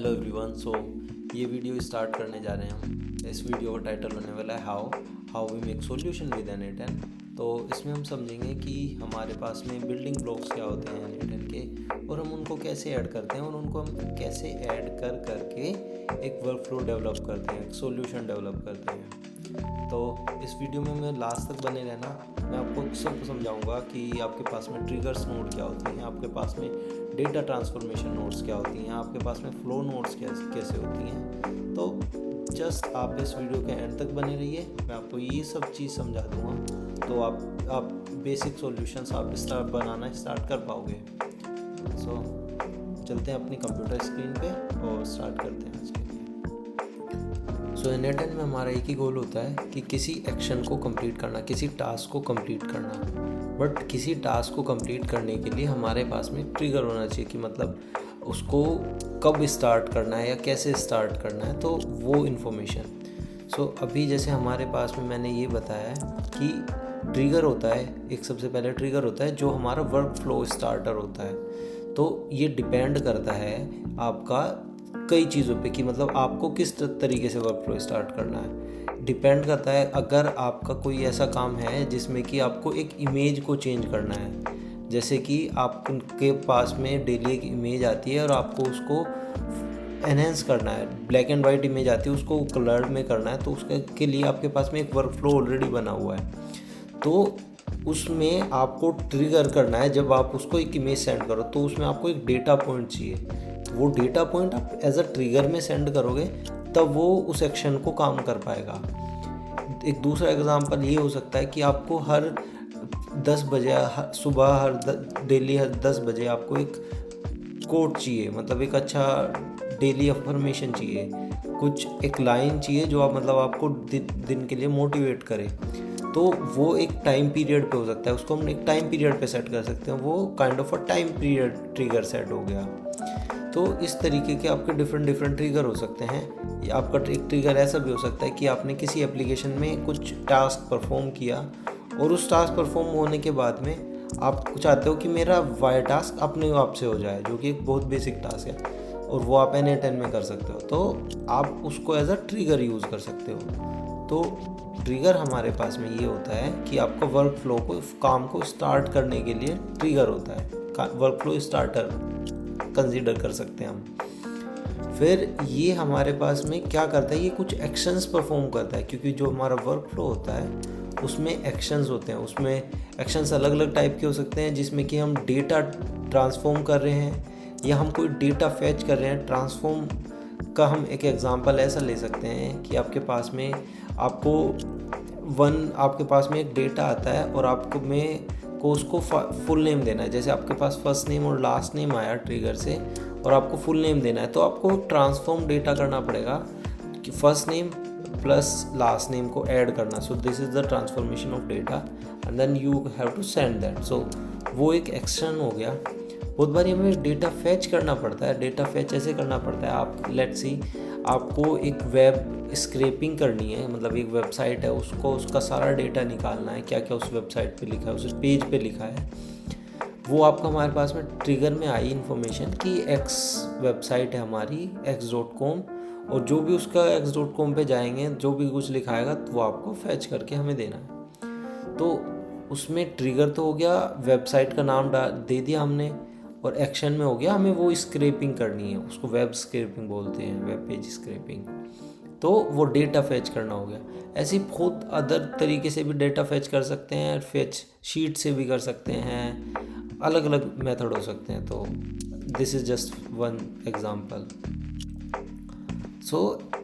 Hello everyone. ये video start करने जा रहे हैं हम। इस वीडियो का टाइटल होने वाला है how we make solution with n8n। तो इसमें हम समझेंगे कि हमारे पास में बिल्डिंग ब्लॉक्स क्या होते हैं n8n के, और हम उनको कैसे ऐड करते हैं और उनको हम कैसे ऐड करके एक वर्क फ्लो डेवलप करते हैं, एक सॉल्यूशन डेवलप करते हैं। तो इस वीडियो में मैं लास्ट तक बने रहना। मैं आपको सब समझाऊंगा कि आपके पास में ट्रिगर्स नोड क्या होती हैं, आपके पास में डेटा ट्रांसफॉर्मेशन नोड्स क्या होती हैं, आपके पास में फ्लो नोड्स कैसे होती हैं। तो जस्ट आप इस वीडियो के एंड तक बने रहिए, मैं आपको ये सब चीज़ समझा दूंगा। तो आप बेसिक सॉल्यूशंस आप बनाना स्टार्ट कर पाओगे। चलते हैं अपनी कंप्यूटर स्क्रीन पे और स्टार्ट करते हैं आज के लिए। n8n में हमारा एक ही गोल होता है कि किसी एक्शन को कंप्लीट करना, किसी टास्क को कंप्लीट करना। बट किसी टास्क को कंप्लीट करने के लिए हमारे पास में ट्रिगर होना चाहिए कि मतलब उसको कब स्टार्ट करना है या कैसे स्टार्ट करना है, तो वो इन्फॉर्मेशन। अभी जैसे हमारे पास में मैंने ये बताया है कि ट्रिगर होता है, एक सबसे पहले ट्रिगर होता है जो हमारा वर्क फ्लो स्टार्टर होता है। तो ये डिपेंड करता है आपका कई चीज़ों पे कि मतलब आपको किस तरीके से वर्क फ्लो स्टार्ट करना है। डिपेंड करता है अगर आपका कोई ऐसा काम है जिसमें कि आपको एक इमेज को चेंज करना है, जैसे कि आपके पास में डेली एक इमेज आती है और आपको उसको एनहेंस करना है, ब्लैक एंड वाइट इमेज आती है उसको कलर में करना है, तो उसके लिए आपके पास में एक वर्क फ्लो ऑलरेडी बना हुआ है। तो उसमें आपको ट्रिगर करना है, जब आप उसको एक इमेज सेंड करो तो उसमें आपको एक डेटा पॉइंट चाहिए। वो डेटा पॉइंट आप एज अ ट्रिगर में सेंड करोगे तब वो उस एक्शन को काम कर पाएगा। एक दूसरा एग्जांपल ये हो सकता है कि आपको हर 10 बजे सुबह डेली हर 10 बजे आपको एक कोट चाहिए, मतलब एक अच्छा डेली अफर्मेशन चाहिए, कुछ एक लाइन चाहिए जो आपको दिन के लिए मोटिवेट करे। तो वो एक टाइम पीरियड पे हो सकता है, उसको हम एक टाइम पीरियड पे सेट कर सकते हैं। वो kind of a time period trigger set हो गया। तो इस तरीके के आपके डिफरेंट ट्रिगर हो सकते हैं। या आपका एक ट्रिगर ऐसा भी हो सकता है कि आपने किसी एप्लीकेशन में कुछ टास्क परफॉर्म किया और उस टास्क परफॉर्म होने के बाद में आप चाहते हो कि मेरा वाई टास्क अपने आप से हो जाए, जो कि एक बहुत बेसिक टास्क है, और वो आप n8n में कर सकते हो। तो आप उसको एज अ ट्रिगर यूज़ कर सकते हो। तो ट्रिगर हमारे पास में ये होता है कि आपका वर्क फ्लो को, काम को स्टार्ट करने के लिए ट्रिगर होता है, वर्क फ्लो स्टार्टर कंसीडर कर सकते हैं हम। फिर ये हमारे पास में क्या करता है, ये कुछ एक्शंस परफॉर्म करता है, क्योंकि जो हमारा वर्क फ्लो होता है उसमें एक्शंस होते हैं। उसमें एक्शंस अलग अलग टाइप के हो सकते हैं, जिसमें कि हम डेटा ट्रांसफॉर्म कर रहे हैं या हम कोई डेटा फैच कर रहे हैं। ट्रांसफॉर्म का हम एक एग्जांपल ऐसा ले सकते हैं कि आपके पास में आपके पास में एक डेटा आता है और को उसको फुल नेम देना है। जैसे आपके पास फर्स्ट नेम और लास्ट नेम आया ट्रिगर से और आपको फुल नेम देना है, तो आपको ट्रांसफॉर्म डेटा करना पड़ेगा कि first name plus last name को ऐड करना। So this is the transformation of data and then you have to send that. So वो एक एक्शन हो गया। बहुत बार हमें डेटा फैच करना पड़ता है। डेटा फैच ऐसे करना पड़ता है, आप लेट्स सी आपको एक वेब स्क्रैपिंग करनी है, मतलब एक वेबसाइट है, उसका सारा डेटा निकालना है, क्या क्या उस वेबसाइट पे लिखा है, उस पेज पे लिखा है। वो आपका हमारे पास में ट्रिगर में आई इन्फॉर्मेशन कि x वेबसाइट है हमारी x.com, और जो भी उसका x.com पे जाएंगे जो भी कुछ लिखाएगा तो वो आपको फैच करके हमें देना है। तो उसमें ट्रिगर तो हो गया, वेबसाइट का नाम दे दिया हमने, और एक्शन में हो गया हमें वो स्क्रैपिंग करनी है, उसको वेब स्क्रैपिंग बोलते हैं, वेब पेज स्क्रैपिंग। तो वो डेटा फैच करना हो गया। ऐसे ही बहुत अदर तरीके से भी डेटा फैच कर सकते हैं, फैच शीट से भी कर सकते हैं, अलग अलग मेथड हो सकते हैं। तो this is just one example.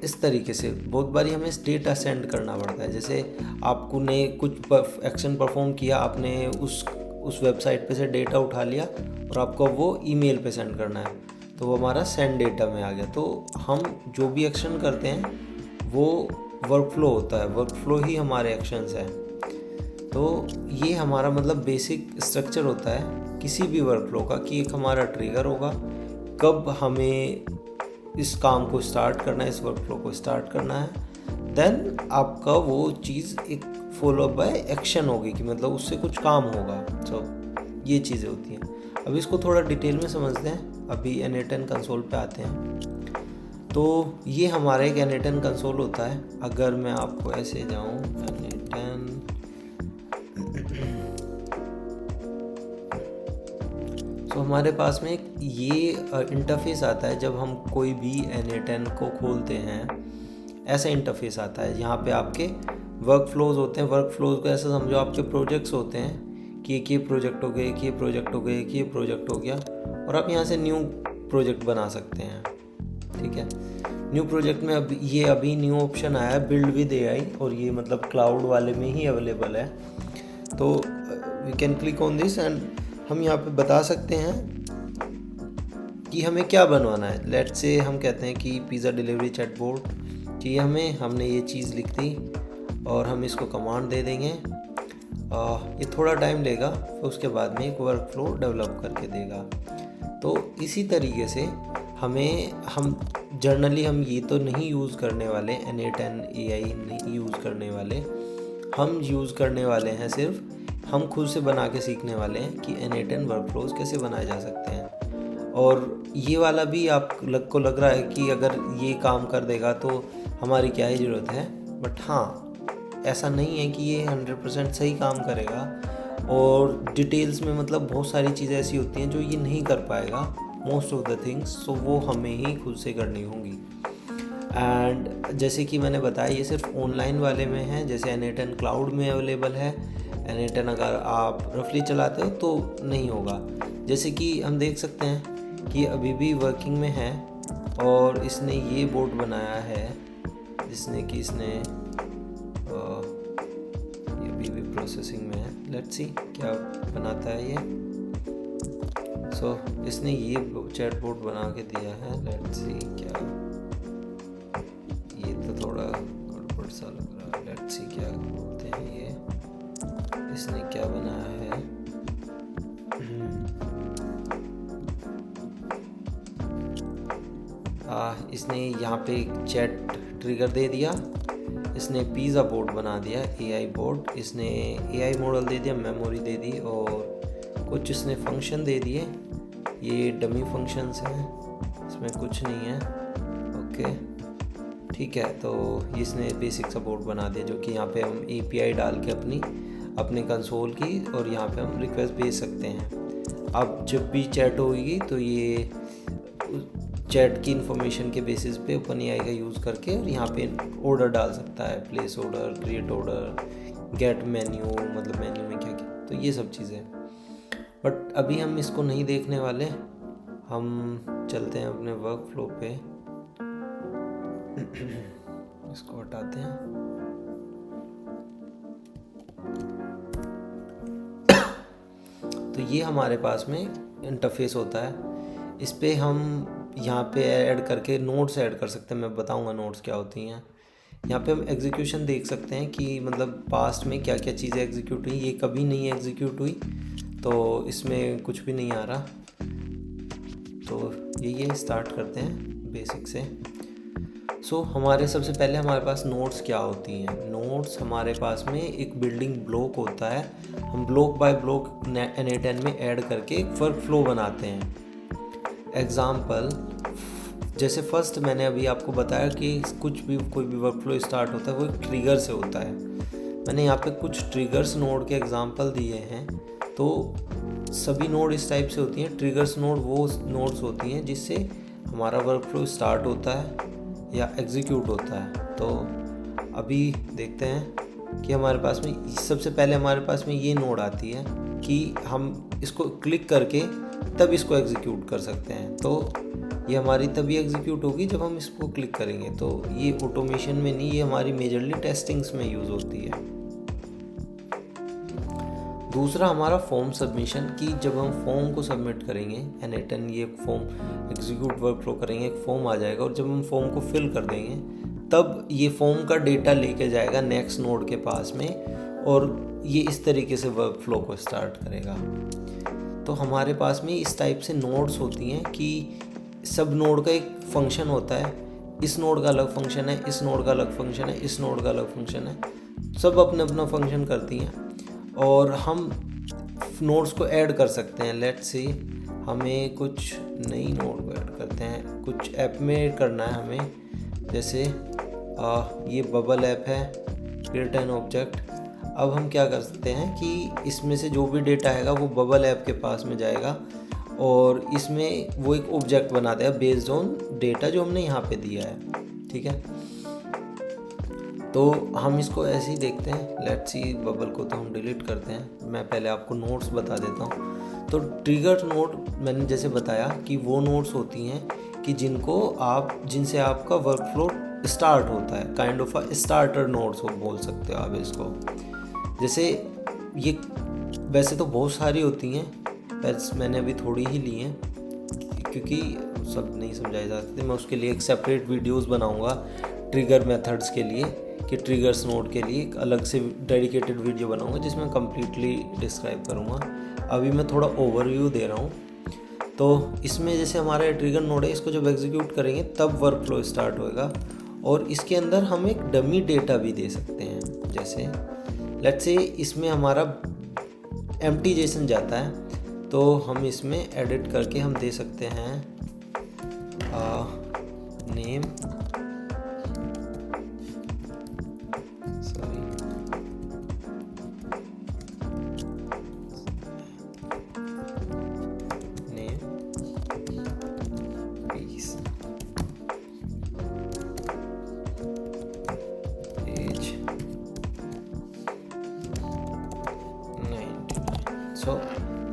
इस तरीके से बहुत बारी हमें डेटा सेंड करना पड़ता है। जैसे आपको ने कुछ एक्शन परफॉर्म किया, आपने उस वेबसाइट पे से डेटा उठा लिया और आपको वो ईमेल पे सेंड करना है, तो वो हमारा सेंड डेटा में आ गया। तो हम जो भी एक्शन करते हैं वो वर्क फ्लो होता है, वर्क फ्लो ही हमारे एक्शंस हैं। तो ये हमारा मतलब बेसिक स्ट्रक्चर होता है किसी भी वर्क फ्लो का, कि एक हमारा ट्रिगर होगा, कब हमें इस काम को स्टार्ट करना है, इस वर्क फ्लो को स्टार्ट करना है, देन आपका वो चीज़ एक फॉलो बाय एक्शन होगी कि मतलब उससे कुछ काम होगा। ये चीज़ें होती हैं। अब इसको थोड़ा डिटेल में समझते हैं। अभी n8n कंसोल पे आते हैं। तो ये हमारा एक N8N कंसोल होता है। अगर मैं आपको ऐसे जाऊँ N8N, तो हमारे पास में ये इंटरफेस आता है। जब हम कोई भी N8N को खोलते हैं ऐसा इंटरफेस आता है। यहाँ पे आपके वर्क फ्लोज होते हैं। वर्क फ्लोज को ऐसा समझो आपके प्रोजेक्ट्स होते हैं कि एक ये प्रोजेक्ट हो गया, एक ये प्रोजेक्ट हो गया, एक ये प्रोजेक्ट हो गया, और आप यहाँ से न्यू प्रोजेक्ट बना सकते हैं। ठीक है, न्यू प्रोजेक्ट में अभी न्यू ऑप्शन आया है बिल्ड विद AI, और ये मतलब क्लाउड वाले में ही अवेलेबल है। तो we can click on this and हम यहाँ पे बता सकते हैं कि हमें क्या बनवाना है। लेट्स से हम कहते हैं कि पिज़्ज़ा डिलीवरी चैटबॉट चाहिए हमने ये चीज़ लिख दी और हम इसको कमांड दे देंगे। ये थोड़ा टाइम लेगा, फिर उसके बाद में एक वर्क फ्लो डेवलप करके देगा। तो इसी तरीके से हम जर्नली हम ये तो नहीं यूज़ करने वाले, N8N AI नहीं यूज़ करने वाले। हम यूज़ करने वाले हैं सिर्फ, हम खुद से बना के सीखने वाले हैं कि N8N वर्क फ्लोज कैसे बनाए जा सकते हैं। और ये वाला भी आपको लग रहा है कि अगर ये काम कर देगा तो हमारी क्या ही ज़रूरत है, बट हाँ, ऐसा नहीं है कि ये 100% सही काम करेगा। और डिटेल्स में मतलब बहुत सारी चीज़ें ऐसी होती हैं जो ये नहीं कर पाएगा, मोस्ट ऑफ द थिंग्स, तो वो हमें ही खुद से करनी होंगी। एंड जैसे कि मैंने बताया ये सिर्फ ऑनलाइन वाले में है। जैसे N8N क्लाउड में अवेलेबल है, N8N अगर आप रफली चलाते हो तो नहीं होगा। जैसे कि हम देख सकते हैं कि अभी भी वर्किंग में है, और इसने ये बोर्ड बनाया है जिसने कि इसने ये अभी भी प्रोसेसिंग में है। लेट्स सी क्या बनाता है ये। सो इसने ये चैटबॉट बना के दिया है। लेट्स सी क्या, ये तो थोड़ा गड़बड़ सा लग रहा है। लेट्स सी क्या बोलते हैं ये, इसने क्या बनाया है। इसने यहाँ पे चैट ट्रिगर दे दिया, इसने पिज़्ज़ा बोर्ड बना दिया, AI बोर्ड, इसने AI मॉडल दे दिया, मेमोरी दे दी, और कुछ इसने फंक्शन दे दिए। ये डमी फंक्शंस हैं, इसमें कुछ नहीं है। ओके ठीक है, तो इसने बेसिक सा बोर्ड बना दिया जो कि यहाँ पे हम API डाल के अपने कंसोल की, और यहाँ पे हम रिक्वेस्ट भेज सकते हैं। अब जब भी चैट होगी तो ये चैट की इन्फॉर्मेशन के बेसिस पे OpenAI का यूज़ करके और यहाँ पे ऑर्डर डाल सकता है, place order, create order, get menu, मतलब मेन्यू में क्या क्या, तो ये सब चीज़ें। बट अभी हम इसको नहीं देखने वाले, हम चलते हैं अपने वर्क फ्लो पे। इसको हटाते हैं। तो ये हमारे पास में इंटरफेस होता है। इस पे हम यहाँ पे ऐड करके नोट्स ऐड कर सकते हैं। मैं बताऊँगा नोट्स क्या होती हैं। यहाँ पे हम एग्जीक्यूशन देख सकते हैं कि मतलब पास्ट में क्या क्या चीज़ें एग्जीक्यूट हुई, ये कभी नहीं एग्जीक्यूट हुई, तो इसमें कुछ भी नहीं आ रहा। तो ये स्टार्ट करते हैं बेसिक से। सो हमारे सबसे पहले हमारे पास नोट्स क्या होती हैं। नोट्स हमारे पास में एक बिल्डिंग ब्लॉक होता है, हम ब्लॉक बाय ब्लॉक N8N में ऐड करके एक वर्क फ्लो बनाते हैं। एग्ज़ाम्पल, जैसे फर्स्ट मैंने अभी आपको बताया कि कोई भी वर्क फ्लो स्टार्ट होता है वो एक ट्रिगर से होता है। मैंने यहाँ पे कुछ ट्रिगर्स नोड के एग्जांपल दिए हैं। तो सभी नोड इस टाइप से होती हैं। ट्रिगर्स नोड वो नोड्स होती हैं जिससे हमारा वर्क फ्लो स्टार्ट होता है या एग्जीक्यूट होता है। तो अभी देखते हैं कि हमारे पास में सबसे पहले हमारे पास में ये नोड आती है कि हम इसको क्लिक करके तब इसको एग्जीक्यूट कर सकते हैं। तो ये हमारी तभी एग्जीक्यूट होगी जब हम इसको क्लिक करेंगे। तो ये ऑटोमेशन में नहीं, ये हमारी मेजरली टेस्टिंग्स में यूज़ होती है। दूसरा हमारा फॉर्म सबमिशन, की जब हम फॉर्म को सबमिट करेंगे N8N ये फॉर्म एग्जीक्यूट वर्क फ्लो करेंगे, एक फॉर्म आ जाएगा और जब हम फॉर्म को फिल कर देंगे तब ये फॉर्म का डेटा लेके जाएगा नेक्स्ट नोड के पास में और ये इस तरीके से वर्क फ्लो को स्टार्ट करेगा। तो हमारे पास में इस टाइप से नोड्स होती हैं कि सब नोड का एक फंक्शन होता है। इस नोड का अलग फंक्शन है, इस नोड का अलग फंक्शन है, इस नोड का अलग फंक्शन है, सब अपने अपना फंक्शन करती हैं और हम नोड्स को ऐड कर सकते हैं। लेट्स सी हमें कुछ नई नोड को ऐड करते हैं, कुछ ऐप में करना है हमें। जैसे ये बबल ऐप है, क्रिएट एन ऑब्जेक्ट। अब हम क्या कर सकते हैं कि इसमें से जो भी डेटा आएगा वो बबल ऐप के पास में जाएगा और इसमें वो एक ऑब्जेक्ट बना देगा बेस्ड ऑन डेटा जो हमने यहाँ पे दिया है, ठीक है। तो हम इसको ऐसे ही देखते हैं। लेट्स सी, बबल को तो हम डिलीट करते हैं। मैं पहले आपको नोड्स बता देता हूँ। तो ट्रिगर नोड मैंने जैसे बताया कि वो नोड्स होती हैं कि जिनसे आपका वर्कफ्लो स्टार्ट होता है, kind of a starter nodes हो बोल सकते हो आप इसको। जैसे ये वैसे तो बहुत सारी होती हैं, बस मैंने अभी थोड़ी ही ली हैं क्योंकि सब नहीं समझाए जा सकते। मैं उसके लिए एक सेपरेट वीडियोस बनाऊंगा ट्रिगर मेथड्स के लिए, कि ट्रिगर्स नोड के लिए एक अलग से डेडिकेटेड वीडियो बनाऊंगा जिसमें कम्प्लीटली डिस्क्राइब करूंगा। अभी मैं थोड़ा ओवरव्यू दे रहा हूँ। तो इसमें जैसे हमारा ट्रिगर नोड है, इसको जब एग्जीक्यूट करेंगे तब वर्कफ्लो स्टार्ट होएगा और इसके अंदर हम एक डमी डेटा भी दे सकते हैं। जैसे लेट्स से इसमें हमारा एम्प्टी जेसन जाता है तो हम इसमें एडिट करके हम दे सकते हैं नेम,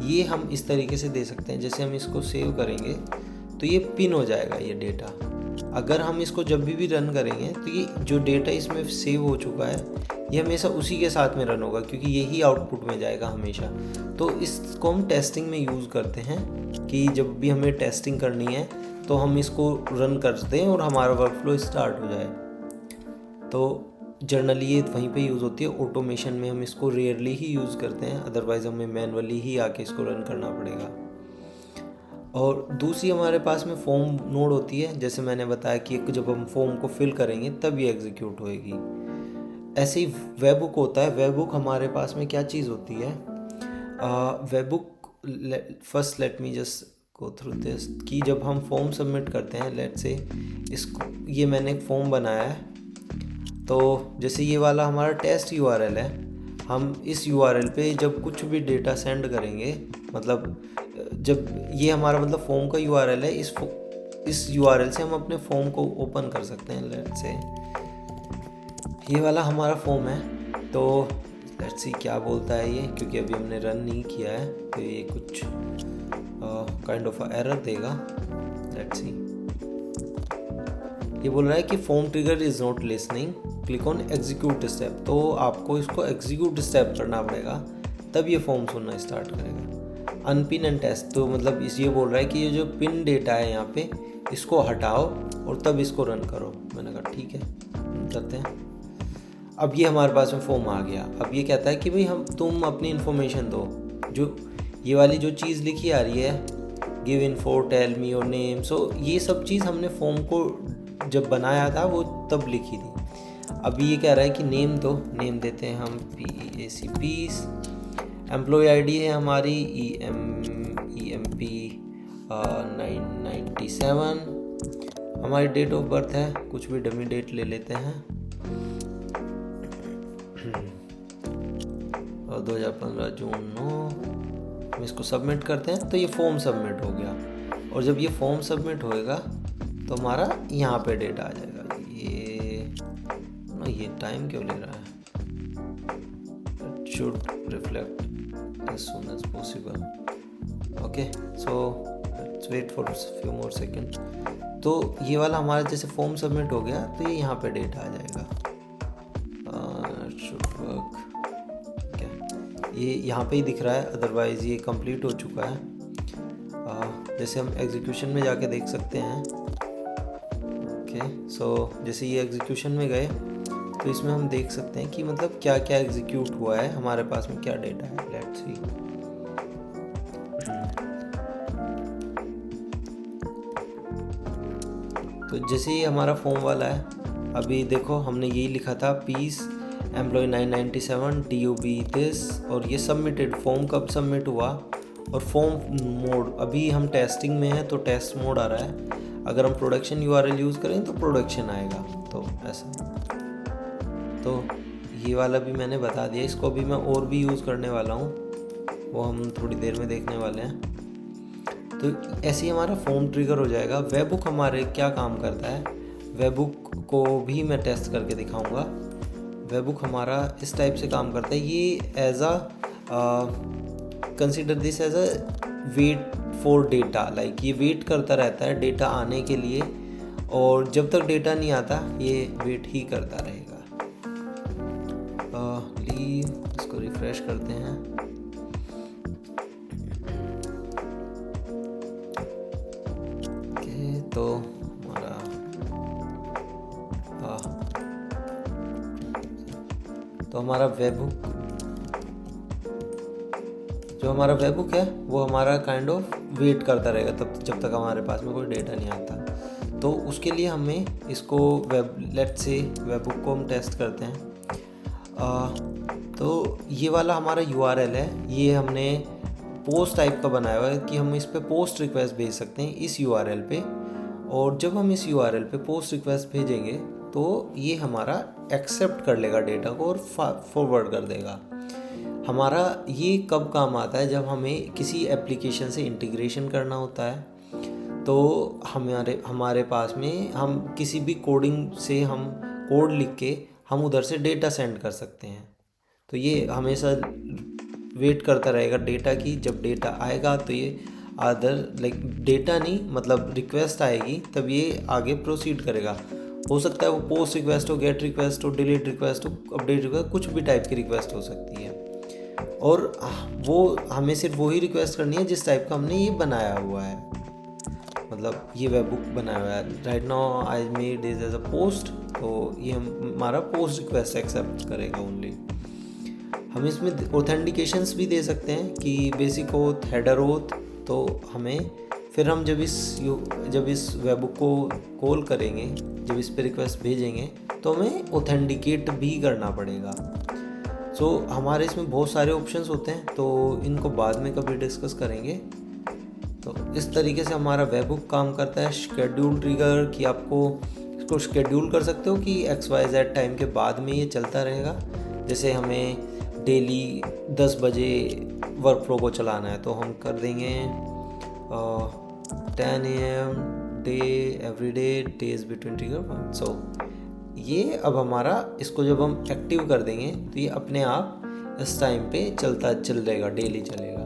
ये हम इस तरीके से दे सकते हैं। जैसे हम इसको सेव करेंगे तो ये पिन हो जाएगा ये डेटा। अगर हम इसको जब भी रन करेंगे तो ये जो डेटा इसमें सेव हो चुका है ये हमेशा उसी के साथ में रन होगा क्योंकि यही आउटपुट में जाएगा हमेशा। तो इसको हम टेस्टिंग में यूज़ करते हैं कि जब भी हमें टेस्टिंग करनी है तो हम इसको रन करते हैं और हमारा वर्कफ्लो स्टार्ट हो जाए। तो जनरली ये वहीं पे यूज़ होती है। ऑटोमेशन में हम इसको रेयरली ही यूज़ करते हैं, अदरवाइज़ हमें मैनुअली ही आके इसको रन करना पड़ेगा। और दूसरी हमारे पास में फॉर्म नोड होती है। जैसे मैंने बताया कि जब हम फॉर्म को फिल करेंगे तब ये एग्जीक्यूट होएगी। ऐसे ही वेब बुक होता है। वेब बुक हमारे पास में क्या चीज़ होती है, web book first let me just go through this कि जब हम फॉर्म सबमिट करते हैं, लेट्स से इसको ये मैंने एक फॉर्म बनाया है। तो जैसे ये वाला हमारा टेस्ट यूआरएल है, हम इस यूआरएल पे जब कुछ भी डेटा सेंड करेंगे, मतलब जब ये हमारा मतलब फॉर्म का यूआरएल है, इस यूआरएल से हम अपने फॉर्म को ओपन कर सकते हैं। लेट्स से ये वाला हमारा फॉर्म है। तो लेट्स सी क्या बोलता है ये, क्योंकि अभी हमने रन नहीं किया है तो ये कुछ काइंड ऑफ एरर देगा। लेट्स सी, ये बोल रहा है कि form trigger is not listening, click on execute step. तो आपको इसको एग्जीक्यूट स्टेप करना पड़ेगा तब ये फॉर्म सुनना स्टार्ट करेगा। अनपिन एंड टेस्ट, तो मतलब इस ये बोल रहा है कि ये जो पिन डेटा है यहाँ पे इसको हटाओ और तब इसको रन करो। मैंने कहा ठीक है, करते हैं। अब ये हमारे पास में फॉर्म आ गया। अब ये कहता है कि भाई तुम अपनी इन्फॉर्मेशन दो। जो ये वाली जो चीज़ लिखी आ रही है, give info, tell me your name, so ये सब चीज़ हमने फॉर्म को जब बनाया था वो तब लिखी थी। अभी ये कह रहा है कि नेम दो, नेम देते हैं हम PEAC पीस। एम्प्लॉय आईडी है हमारी EMP 997। हमारी डेट ऑफ बर्थ है, कुछ भी डमी डेट ले लेते हैं, और 2015 जून 9। हम इसको सबमिट करते हैं तो ये फॉर्म सबमिट हो गया। और जब ये फॉर्म सबमिट होएगा तो हमारा यहाँ पे डेटा आ जाएगा। ये टाइम क्यों ले रहा है, it should reflect as soon as possible. Okay, so let's wait for few more second. तो ये वाला हमारा जैसे फॉर्म सबमिट हो गया तो ये यहाँ पे डेटा आ जाएगा। शुड वर्क, ये यहाँ पे ही दिख रहा है, अदरवाइज़ ये कंप्लीट हो चुका है। जैसे हम एग्जीक्यूशन में जाके देख सकते हैं। ओके, सो जैसे ये एग्जीक्यूशन में गए तो इसमें हम देख सकते हैं कि मतलब क्या क्या एग्जीक्यूट हुआ है, हमारे पास में क्या डेटा है। लेट्स सी, तो जैसे ये हमारा फॉर्म वाला है, अभी देखो हमने यही लिखा था पीस एम्प्लॉय 997 DOB दिस, और ये सबमिटेड फॉर्म कब सबमिट हुआ और फॉर्म मोड अभी हम टेस्टिंग में है तो टेस्ट मोड आ रहा है, अगर हम प्रोडक्शन URL यूज़ करें तो प्रोडक्शन आएगा। तो ऐसा, तो ये वाला भी मैंने बता दिया। इसको भी मैं और भी यूज़ करने वाला हूँ, वो हम थोड़ी देर में देखने वाले हैं। तो ऐसे ही हमारा फॉर्म ट्रिगर हो जाएगा। वेबहुक हमारे क्या काम करता है, वेबहुक को भी मैं टेस्ट करके दिखाऊंगा। वेबहुक हमारा इस टाइप से काम करता है, ये as a consider this as a wait for data, like ये वेट करता रहता है डेटा आने के लिए, और जब तक डेटा नहीं आता ये वेट ही करता रहेगा। इसको रिफ्रेश करते हैं। ओके, तो हमारा वेबहुक, जो हमारा वेबहुक है वो हमारा काइंड ऑफ वेट करता रहेगा तब जब तक हमारे पास में कोई डेटा नहीं आता। तो उसके लिए हमें इसको लेट्स से वेबहुक को हम टेस्ट करते हैं। तो ये वाला हमारा URL है, ये हमने पोस्ट टाइप का बनाया हुआ है कि हम इस पे पोस्ट रिक्वेस्ट भेज सकते हैं इस URL पे, और जब हम इस URL पे पोस्ट रिक्वेस्ट भेजेंगे तो ये हमारा एक्सेप्ट कर लेगा डेटा को और फॉरवर्ड कर देगा। हमारा ये कब काम आता है, जब हमें किसी एप्लीकेशन से इंटीग्रेशन करना होता है, तो हमारे पास में हम किसी भी कोडिंग से हम कोड लिख के हम उधर से डेटा सेंड कर सकते हैं। तो ये हमेशा वेट करता रहेगा डेटा की, जब डेटा आएगा तो ये लाइक डेटा नहीं मतलब रिक्वेस्ट आएगी तब ये आगे प्रोसीड करेगा। हो सकता है वो पोस्ट रिक्वेस्ट हो, गेट रिक्वेस्ट हो, डिलीट रिक्वेस्ट हो, अपडेट रिक्वेस्ट, कुछ भी टाइप की रिक्वेस्ट हो सकती है, और वो हमें सिर्फ वही रिक्वेस्ट करनी है जिस टाइप का हमने ये बनाया हुआ है, मतलब ये वेबहुक बनाया हुआ है। Right now I made this as a post, तो ये हमारा पोस्ट रिक्वेस्ट एक्सेप्ट करेगा ओनली। हम इसमें ऑथेंटिकेशंस भी दे सकते हैं कि बेसिक ओथ, हेडर ओथ, तो हमें फिर हम जब इस वेबहुक को कॉल करेंगे, जब इस पे रिक्वेस्ट भेजेंगे तो हमें ऑथेंटिकेट भी करना पड़ेगा। सो हमारे इसमें बहुत सारे ऑप्शंस होते हैं, तो इनको बाद में कभी डिस्कस करेंगे। तो इस तरीके से हमारा वेबहुक काम करता है। शेड्यूल ट्रिगर कि आपको इसको शेड्यूल कर सकते हो कि XYZ टाइम के बाद में ये चलता रहेगा। जैसे हमें डेली 10 बजे वर्क फ्लो को चलाना है तो हम कर देंगे 10 AM day every day, days between trigger. So ये अब हमारा इसको जब हम एक्टिव कर देंगे तो ये अपने आप इस टाइम पे चल रहेगा, डेली चलेगा।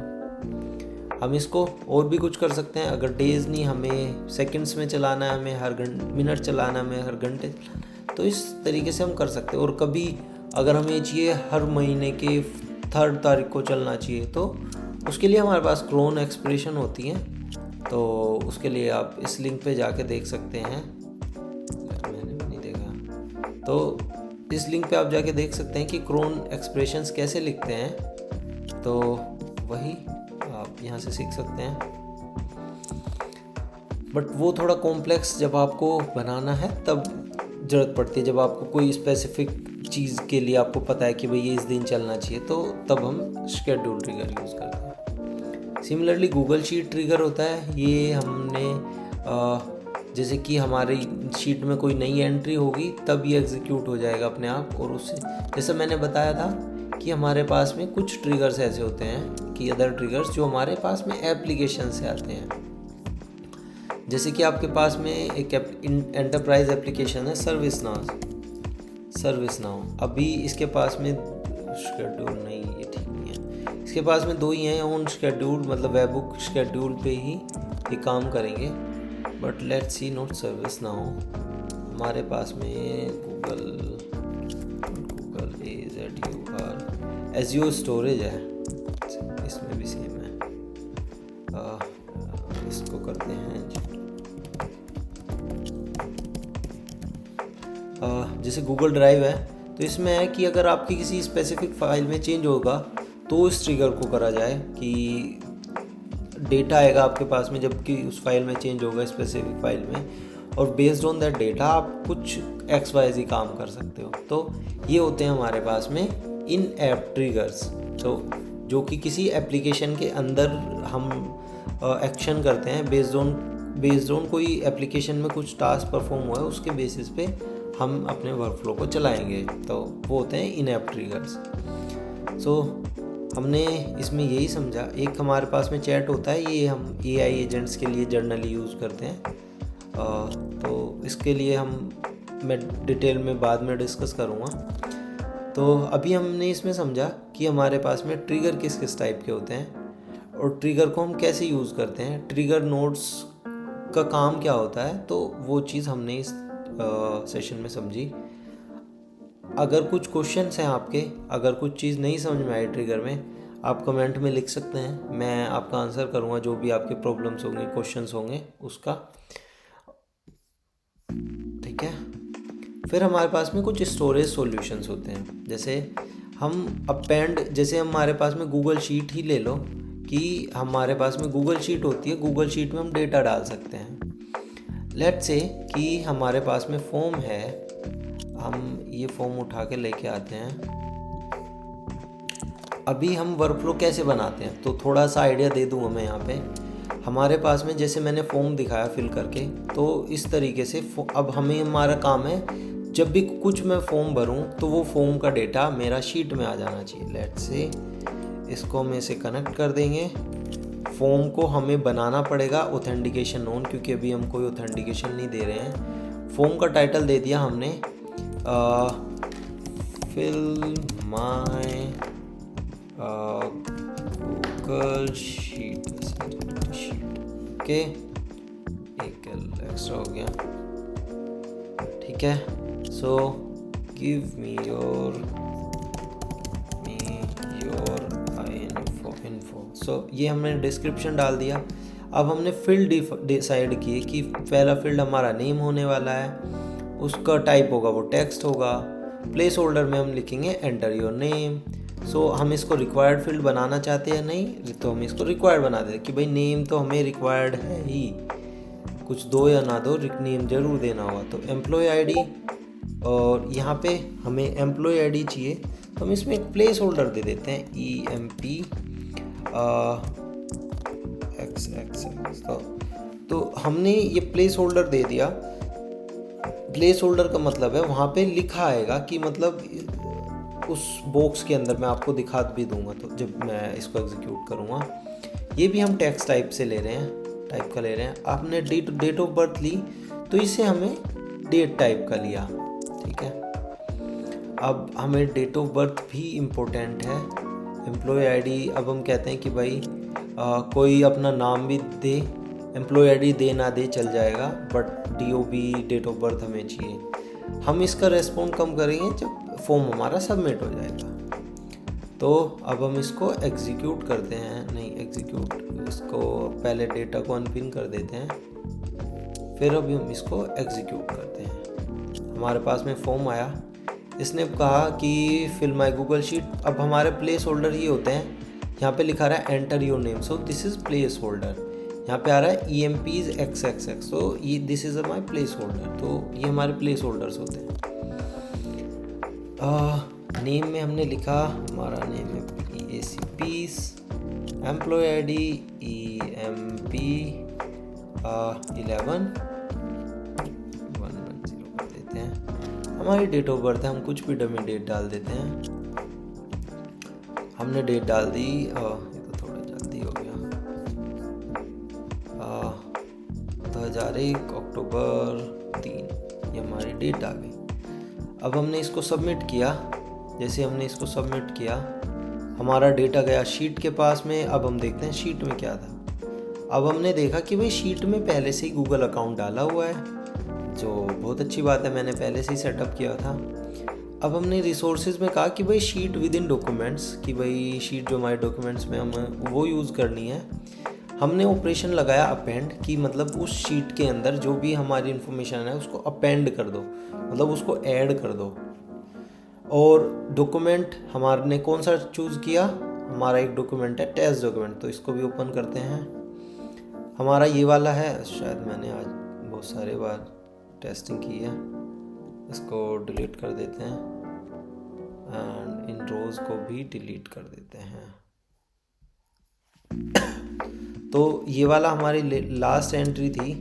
हम इसको और भी कुछ कर सकते हैं, अगर डेज नहीं हमें सेकंड्स में चलाना है, हमें हर मिनट चलाना है, हमें हर घंटे, तो इस तरीके से हम कर सकते हैं। और कभी अगर हमें ये चाहिए हर महीने के 3rd तारीख को चलना चाहिए, तो उसके लिए हमारे पास क्रोन एक्सप्रेशन होती है, तो उसके लिए आप इस लिंक पे जाके देख सकते हैं। मैंने भी नहीं देखा, तो इस लिंक पे आप जाके देख सकते हैं कि क्रोन एक्सप्रेशंस कैसे लिखते हैं, तो वही आप यहाँ से सीख सकते हैं। बट वो थोड़ा कॉम्प्लेक्स जब आपको बनाना है तब ज़रूरत पड़ती है, जब आपको कोई स्पेसिफिक चीज़ के लिए आपको पता है कि भाई ये इस दिन चलना चाहिए, तो तब हम शेड्यूल ट्रिगर यूज़ करते हैं। सिमिलरली गूगल शीट ट्रिगर होता है, ये हमने जैसे कि हमारी शीट में कोई नई एंट्री होगी तब ये एग्जीक्यूट हो जाएगा अपने आप। और उससे जैसे मैंने बताया था कि हमारे पास में कुछ ट्रिगर्स ऐसे होते हैं कि अदर ट्रिगर्स जो हमारे पास में एप्लीकेशन से आते हैं। जैसे कि आपके पास में एक एंटरप्राइज एप्लीकेशन है सर्विस नाउ। अभी इसके पास में शेड्यूल नहीं, ये ठीक नहीं है, इसके पास में 2 ही हैं ऑन शेड्यूल, मतलब वेबहुक शेड्यूल पे ही ये काम करेंगे। But let's see note service now, हमारे पास में गूगल एज़्योर स्टोरेज है, इसमें भी सेम है। इसको करते हैं जैसे गूगल ड्राइव है, तो इसमें है कि अगर आपकी किसी स्पेसिफिक फाइल में चेंज होगा तो इस ट्रिगर को करा जाए कि डेटा आएगा आपके पास में जबकि उस फाइल में चेंज होगा स्पेसिफिक फाइल में, और बेस्ड ऑन दैट डेटा आप कुछ XYZ काम कर सकते हो। तो ये होते हैं हमारे पास में इन ऐप ट्रिगर्स। तो जो कि किसी एप्लीकेशन के अंदर हम एक्शन करते हैं बेस्ड ऑन कोई एप्लीकेशन में कुछ टास्क परफॉर्म हुआ है, उसके बेसिस पे हम अपने वर्कफ्लो को चलाएंगे, तो वो होते हैं इन ऐप ट्रिगर्स। सो हमने इसमें यही समझा, एक हमारे पास में चैट होता है, ये हम AI एजेंट्स के लिए जर्नली यूज़ करते हैं। तो इसके लिए मैं डिटेल में बाद में डिस्कस करूँगा। तो अभी हमने इसमें समझा कि हमारे पास में ट्रिगर किस किस टाइप के होते हैं और ट्रिगर को हम कैसे यूज़ करते हैं, ट्रिगर नोड्स का काम क्या होता है, तो वो चीज़ हमने इस सेशन में समझी। अगर कुछ क्वेश्चंस हैं आपके, अगर कुछ चीज़ नहीं समझ में आई ट्रिगर में, आप कमेंट में लिख सकते हैं, मैं आपका आंसर करूँगा, जो भी आपके प्रॉब्लम्स होंगे, क्वेश्चंस होंगे उसका, ठीक है। फिर हमारे पास में कुछ स्टोरेज सॉल्यूशंस होते हैं, जैसे हम अपेंड, जैसे हमारे पास में गूगल शीट ही ले लो, कि हमारे पास में गूगल शीट होती है, गूगल शीट में हम डेटा डाल सकते हैं। लेट्स से कि हमारे पास में फॉर्म है, हम ये फॉर्म उठा के लेके आते हैं। अभी हम वर्कफ्लो कैसे बनाते हैं, तो थोड़ा सा आइडिया दे दूँगा मैं यहाँ पे। हमारे पास में जैसे मैंने फॉर्म दिखाया फिल करके, तो इस तरीके से अब हमारा काम है, जब भी कुछ मैं फॉर्म भरूँ तो वो फॉर्म का डेटा मेरा शीट में आ जाना चाहिए। लेट्स से इसको हम ऐसे कनेक्ट कर देंगे। फॉर्म को हमें बनाना पड़ेगा ऑथेंटिकेशन ऑन, क्योंकि अभी हम कोई ऑथेंटिकेशन नहीं दे रहे हैं। फॉर्म का टाइटल दे दिया हमने fill my Google sheet, okay, एक एक्स्ट्रा हो गया, ठीक है। So give me your info. So ये हमने डिस्क्रिप्शन डाल दिया। अब हमने फील्ड डिसाइड किए कि पहला फील्ड हमारा नेम होने वाला है, उसका टाइप होगा वो टेक्स्ट होगा। प्लेस होल्डर में हम लिखेंगे एंटर योर नेम। सो हम इसको रिक्वायर्ड फील्ड बनाना चाहते हैं नहीं, तो हम इसको रिक्वायर्ड बना देते कि भाई नेम तो हमें रिक्वायर्ड है ही, कुछ दो या ना दो, नेम जरूर देना होगा। तो एम्प्लॉय आईडी, और यहाँ पे हमें एम्प्लॉय आईडी चाहिए, तो हम इसमें एक प्लेस होल्डर दे देते हैं EMP XX। तो हमने ये प्लेस होल्डर दे दिया। प्लेस होल्डर का मतलब है वहाँ पे लिखा आएगा कि मतलब उस बॉक्स के अंदर, मैं आपको दिखा भी दूंगा तो जब मैं इसको एग्जीक्यूट करूँगा। ये भी हम टेक्स्ट टाइप से ले रहे हैं, टाइप का ले रहे हैं। आपने डेट ऑफ बर्थ ली, तो इसे हमें डेट टाइप का लिया, ठीक है। अब हमें डेट ऑफ बर्थ भी इम्पोर्टेंट है। एम्प्लॉय आईडी, अब हम कहते हैं कि भाई कोई अपना नाम भी दे, एम्प्लॉय आईडी दे ना दे चल जाएगा, but DOB date of birth हमें चाहिए। हम इसका रेस्पॉन्ड कम करेंगे जब फॉर्म हमारा सबमिट हो जाएगा। तो अब हम इसको एग्जीक्यूट करते हैं, नहीं एग्जीक्यूट, इसको पहले डेटा को अनपिन कर देते हैं, फिर अभी हम इसको एग्जीक्यूट करते हैं। हमारे पास में फॉर्म आया, इसने कहा कि फिल माय गूगल शीट। अब हमारे प्लेस होल्डर ये होते हैं, यहाँ पे लिखा रहा है enter your name, so this is place holder. यहाँ पे आ रहा है EMPs XXX, तो ये this is my place holder. तो ये हमारे प्लेस होल्डर्स होते हैं। नेम में हमने लिखा, हमारा नेम है PACPs, एम्प्लॉय आईडी EMP 11 110 कर देते हैं। हमारी डेट ऑफ बर्थ है, हम कुछ भी डमी डेट डाल देते हैं। हमने डेट डाल दी, ये तो थोड़ा जल्दी हो गया, 2001 अक्टूबर 3, ये हमारी डेट आ गई। अब हमने इसको सबमिट किया। जैसे हमने इसको सबमिट किया, हमारा डेटा गया शीट के पास में। अब हम देखते हैं शीट में क्या था। अब हमने देखा कि भाई शीट में पहले से ही गूगल अकाउंट डाला हुआ है, जो बहुत अच्छी बात है, मैंने पहले से ही सेटअप किया था। अब हमने रिसोर्सेज में कहा कि भाई शीट विद इन डॉक्यूमेंट्स, कि भाई शीट जो हमारे डॉक्यूमेंट्स में हमें वो यूज़ करनी है। हमने ऑपरेशन लगाया अपेंड, कि मतलब उस शीट के अंदर जो भी हमारी इन्फॉर्मेशन है उसको अपेंड कर दो, मतलब उसको ऐड कर दो। और डॉक्यूमेंट हमारे ने कौन सा चूज़ किया, हमारा एक डॉक्यूमेंट है टेस्ट डॉक्यूमेंट, तो इसको भी ओपन करते हैं। हमारा ये वाला है, शायद मैंने आज बहुत सारे बार टेस्टिंग की है, इसको डिलीट कर देते हैं एंड इन रोज़ को भी डिलीट कर देते हैं। तो ये वाला हमारी लास्ट एंट्री थी,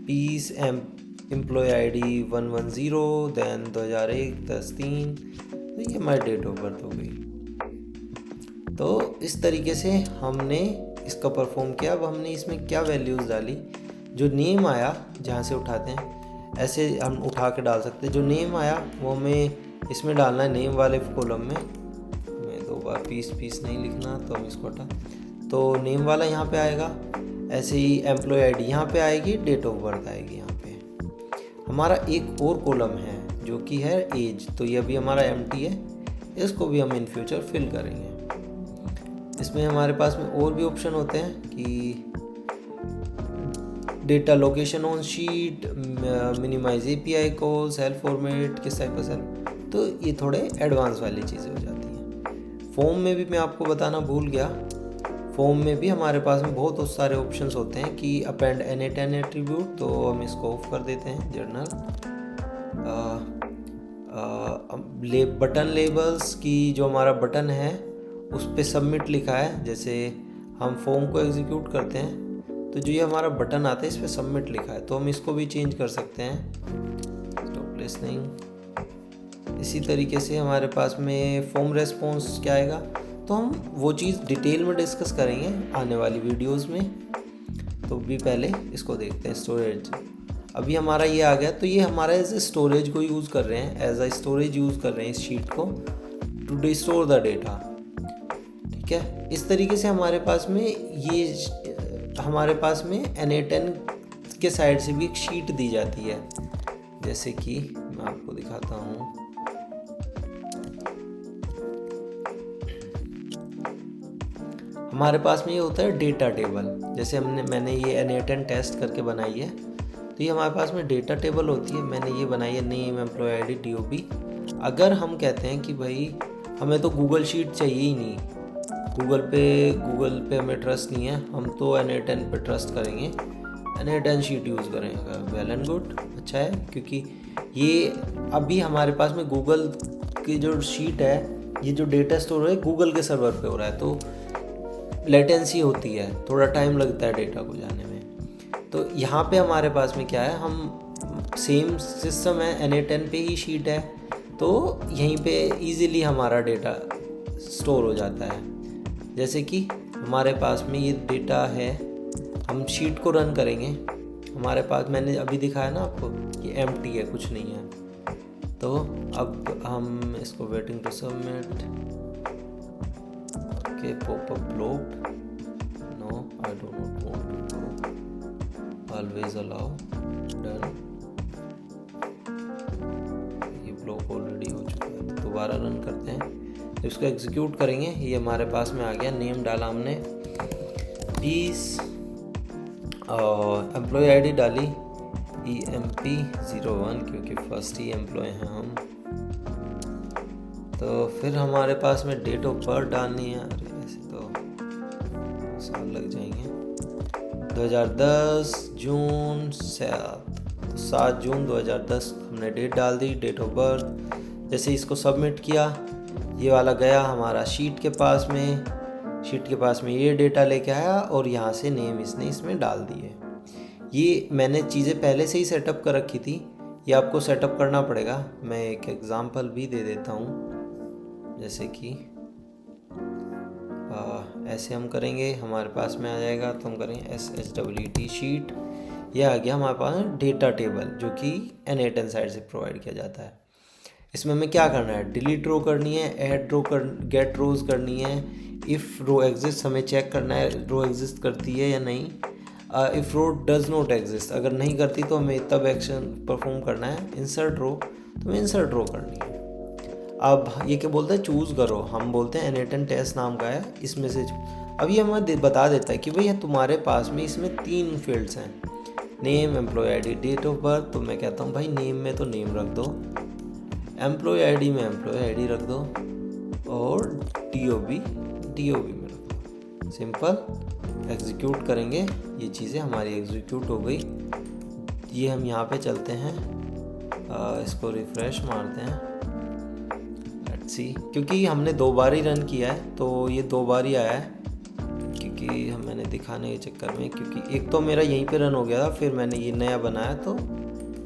पीस एम्प्लॉय ID 110, दैन 2001 10/3, तो ये हमारी डेट ऑफ बर्थ हो गई। तो इस तरीके से हमने इसका परफॉर्म किया। अब हमने इसमें क्या वैल्यूज़ डाली, जो नेम आया जहाँ से उठाते हैं ऐसे हम उठा के डाल सकते हैं। जो नेम आया वो हमें इसमें डालना है, नेम वाले कॉलम में। हमें 2 बार पीस नहीं लिखना, तो हम इसको हटा, तो नेम वाला यहाँ पे आएगा। ऐसे ही एम्प्लॉय ID यहाँ पे आएगी, डेट ऑफ बर्थ आएगी यहाँ पे। हमारा एक और कॉलम है जो कि है एज, तो ये अभी हमारा एम्प्टी है, इसको भी हम इन फ्यूचर फिल करेंगे। इसमें हमारे पास में और भी ऑप्शन होते हैं कि data location on sheet, minimize API call, self format, किस टाइप का सेल्फ, तो ये थोड़े एडवांस वाली चीज़ें हो जाती हैं। फॉर्म में भी मैं आपको बताना भूल गया, फॉर्म में भी हमारे पास में बहुत सारे ऑप्शंस होते हैं कि अपेंड N8N एट्रीब्यूट, तो हम इसको ऑफ कर देते हैं। जर्नल बटन लेबल्स की, जो हमारा बटन है उस पर सबमिट लिखा है, जैसे हम फॉर्म को एग्जीक्यूट करते हैं तो जो ये हमारा बटन आता है इस पर सबमिट लिखा है, तो हम इसको भी चेंज कर सकते हैं। Stop listening. इसी तरीके से हमारे पास में फॉर्म रेस्पॉन्स क्या आएगा, तो हम वो चीज़ डिटेल में डिस्कस करेंगे आने वाली वीडियोस में। तो भी पहले इसको देखते हैं। स्टोरेज, अभी हमारा ये आ गया, तो ये हमारा एज ए स्टोरेज को यूज़ कर रहे हैं, एज अ स्टोरेज यूज़ कर रहे हैं इस शीट को टू स्टोर द डेटा। ठीक है, इस तरीके से हमारे पास में N8N के साइड से भी एक शीट दी जाती है, जैसे कि मैं आपको दिखाता हूँ। हमारे पास में ये होता है डेटा टेबल, जैसे मैंने ये N8N टेस्ट करके बनाई है, तो ये हमारे पास में डेटा टेबल होती है। मैंने ये बनाई है नेम, एम्प्लॉय ID, DOB। अगर हम कहते हैं कि भाई हमें तो गूगल शीट चाहिए ही नहीं, गूगल पे हमें ट्रस्ट नहीं है, हम तो N8N पे ट्रस्ट करेंगे, N8N शीट यूज़ करेंगे, वेल एंड गुड, अच्छा है। क्योंकि ये अभी हमारे पास में गूगल की जो शीट है, ये जो डेटा स्टोर है गूगल के सर्वर पे हो रहा है, तो लेटेंसी होती है, थोड़ा टाइम लगता है डेटा को जाने में। तो यहाँ पे हमारे पास में क्या है, हम सेम सिस्टम है, N8N पे ही शीट है, तो यहीं पे इजीली हमारा डेटा स्टोर हो जाता है। जैसे कि हमारे पास में ये डेटा है, हम शीट को रन करेंगे, हमारे पास मैंने अभी दिखाया ना आपको, ये एम्प्टी है, कुछ नहीं है। तो अब हम इसको waiting to submit, okay, popup blocked, no I do not want to, always allow, done. ये ब्लॉक ऑलरेडी हो चुका है, तो दोबारा रन करते हैं, इसको एग्जीक्यूट करेंगे। ये हमारे पास में आ गया, नेम डाला हमने, पीस, एम्प्लॉय ID डाली EMP01, क्योंकि फर्स्ट ही एम्प्लॉय हैं हम। तो फिर हमारे पास में डेट ऑफ बर्थ डालनी है, अरे ऐसे तो साल लग जाएंगे, 2010 जून 7 जून 2010 हमने डेट डाल दी, डेट ऑफ बर्थ। जैसे इसको सबमिट किया, ये वाला गया हमारा शीट के पास में ये डेटा लेके आया, और यहाँ से नेम इसमें डाल दिए। ये मैंने चीज़ें पहले से ही सेटअप कर रखी थी, ये आपको सेटअप करना पड़ेगा। मैं एक एग्जांपल भी दे देता हूँ, जैसे कि ऐसे हम करेंगे, हमारे पास में आ जाएगा, तो हम करेंगे SHWT शीट, ये आ गया हमारे पास डेटा टेबल, जो कि N8N साइड से प्रोवाइड किया जाता है। इसमें हमें क्या करना है, डिलीट रो करनी है, ऐड रो गेट रोज करनी है, इफ़ रो एग्जिस्ट हमें चेक करना है रो एग्जिस्ट करती है या नहीं। If row does not exist, अगर नहीं करती तो हमें तब एक्शन परफॉर्म करना है। इंसर्ट रो, तो हमें इंसर्ट रो करनी है। अब ये क्या बोलता है, चूज़ करो, हम बोलते हैं N8N टेस्ट नाम का है, इसमें से अब ये हमें बता देता है कि भैया तुम्हारे पास में इसमें 3 फील्ड्स हैं, name, employ ID, date of birth. तो मैं कहता हूँ भाई नेम में तो नेम रख दो, एम्प्लॉय ID में एम्प्लॉय ID रख दो, और DOB में रख दो। सिंपल, एग्जीक्यूट करेंगे, ये चीज़ें हमारी एग्जीक्यूट हो गई। ये हम यहाँ पे चलते हैं, इसको रिफ़्रेश मारते हैं, लेट्स सी, क्योंकि हमने 2 बार ही रन किया है, तो ये 2 बार ही आया है, क्योंकि मैंने दिखाने के चक्कर में, क्योंकि एक तो मेरा यहीं पे रन हो गया था, फिर मैंने ये नया बनाया तो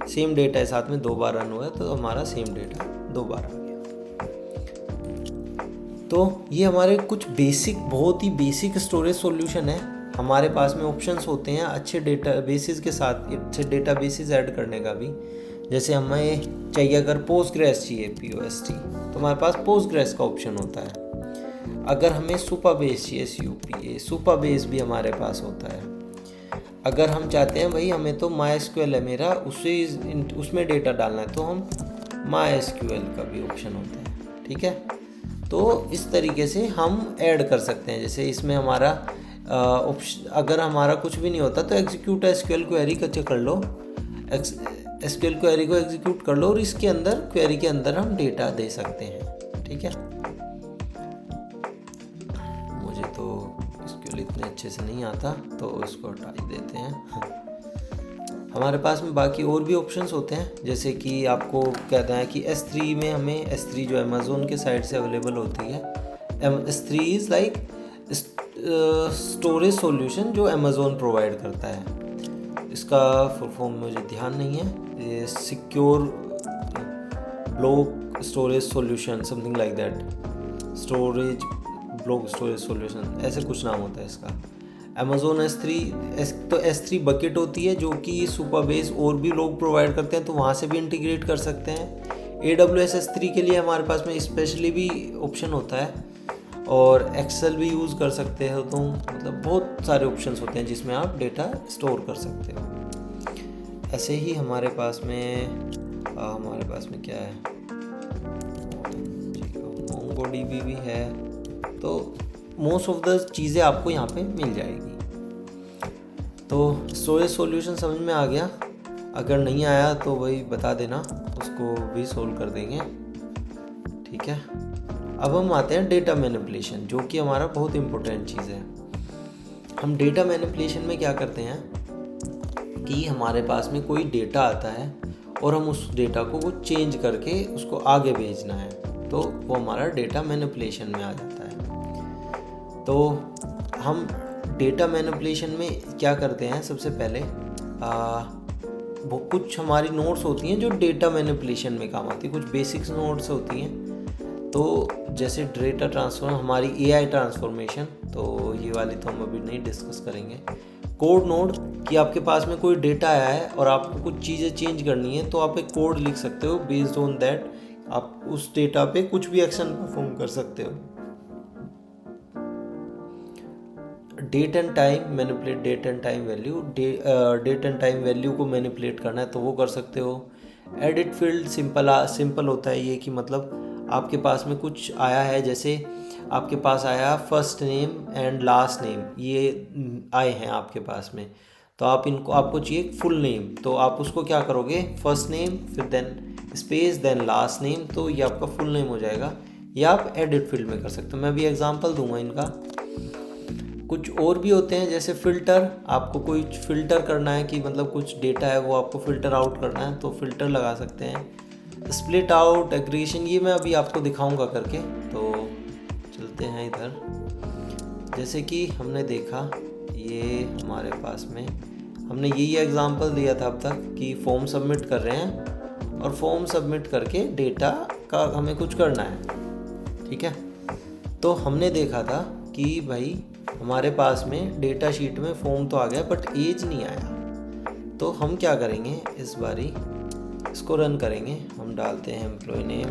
सेम डेटा है, साथ में 2 बार रन हुआ तो हमारा सेम डेटा 2 बार आ गया। तो ये हमारे कुछ बेसिक, बहुत ही बेसिक स्टोरेज सॉल्यूशन है। हमारे पास में ऑप्शंस होते हैं अच्छे डेटाबेसेस के साथ, अच्छे डेटाबेसेस ऐड करने का भी। जैसे हमें चाहिए अगर पोस्टग्रेस चाहिए, POST, तो हमारे पास पोस्टग्रेस का ऑप्शन होता है। अगर हमें सुपरबेस चाहिए, SUPA, सुपरबेस भी हमारे पास होता है। अगर हम चाहते हैं भाई हमें तो MySQL है मेरा, उसमें डेटा डालना है, तो हम MySQL का भी ऑप्शन होता है। ठीक है, तो इस तरीके से हम ऐड कर सकते हैं। जैसे इसमें हमारा ऑप्शन, अगर हमारा कुछ भी नहीं होता तो एग्जीक्यूट SQL क्वेरी कर लो, SQL क्वेरी को एग्जीक्यूट कर लो और इसके अंदर, क्वेरी के अंदर हम डेटा दे सकते हैं। ठीक है, मुझे तो SQL इतने अच्छे से नहीं आता तो इसको हटा ही देते हैं। हमारे पास में बाकी और भी ऑप्शंस होते हैं, जैसे कि आपको कहता है कि S3 में हमें, S3 जो अमेज़ोन के साइड से अवेलेबल होती है, S3 is like storage solution जो अमेज़ोन प्रोवाइड करता है। इसका फुल फॉर्म मुझे ध्यान नहीं है, ये secure block storage solution, something like that, storage block storage solution, ऐसे कुछ नाम होता है इसका। अमेज़ोन तो S3 बकेट होती है जो कि सुपरबेस और भी लोग प्रोवाइड करते हैं, तो वहाँ से भी इंटीग्रेट कर सकते हैं। AWS S3 के लिए हमारे पास में स्पेशली भी ऑप्शन होता है, और एक्सेल भी यूज़ कर सकते हो, तो मतलब बहुत सारे ऑप्शंस होते हैं जिसमें आप डेटा स्टोर कर सकते हो। ऐसे ही हमारे पास में क्या है, MongoDB भी है, तो मोस्ट ऑफ द चीज़ें आपको यहाँ पे मिल जाएगी। तो स्टोरेज सॉल्यूशन समझ में आ गया? अगर नहीं आया तो वही बता देना, उसको भी सोल्व कर देंगे। ठीक है, अब हम आते हैं डेटा मैनिपुलेशन, जो कि हमारा बहुत इम्पोर्टेंट चीज़ है। हम डेटा मैनिपुलेशन में क्या करते हैं कि हमारे पास में कोई डेटा आता है और हम उस डेटा को चेंज करके उसको आगे भेजना है, तो वो हमारा डेटा मैनिपुलेशन में आ जाता है। तो हम डेटा मैनिपुलेशन में क्या करते हैं, सबसे पहले वो कुछ हमारी नोट्स होती हैं जो डेटा मैनिपुलेशन में काम आती है, कुछ बेसिक्स नोट्स होती हैं। तो जैसे डेटा ट्रांसफॉर्म, हमारी AI ट्रांसफॉर्मेशन, तो ये वाली तो हम अभी नहीं डिस्कस करेंगे। कोड नोड, कि आपके पास में कोई डेटा आया है और आपको कुछ चीज़ें चेंज करनी है, तो आप एक कोड लिख सकते हो, बेस्ड ऑन दैट आप उस डेटा पे कुछ भी एक्शन परफॉर्म कर सकते हो। Date and time manipulate, date and time value, date and time value को मैनिपुलेट करना है तो वो कर सकते हो। एडिट फील्ड सिंपल होता है ये, कि मतलब आपके पास में कुछ आया है, जैसे आपके पास आया first name and last name, ये आए हैं आपके पास में, तो आपको चाहिए फुल नेम, तो आप उसको क्या करोगे, फर्स्ट नेम फिर then space then last name, तो ये आपका फुल नेम हो जाएगा। या आप एडिट फील्ड में कर सकते हो, मैं भी एग्जांपल दूंगा इनका। कुछ और भी होते हैं, जैसे फ़िल्टर, आपको कोई फ़िल्टर करना है कि मतलब कुछ डेटा है वो आपको फ़िल्टर आउट करना है, तो फ़िल्टर लगा सकते हैं। स्प्लिट आउट, एग्रीगेशन, ये मैं अभी आपको दिखाऊंगा करके। तो चलते हैं इधर। जैसे कि हमने देखा, ये हमारे पास में हमने यही एग्जांपल दिया था अब तक कि फॉर्म सबमिट कर रहे हैं और फॉर्म सबमिट करके डेटा का हमें कुछ करना है। ठीक है, तो हमने देखा था कि भाई हमारे पास में डेटा शीट में फॉर्म तो आ गया बट एज नहीं आया, तो हम क्या करेंगे, इस बारी इसको रन करेंगे। हम डालते हैं employ name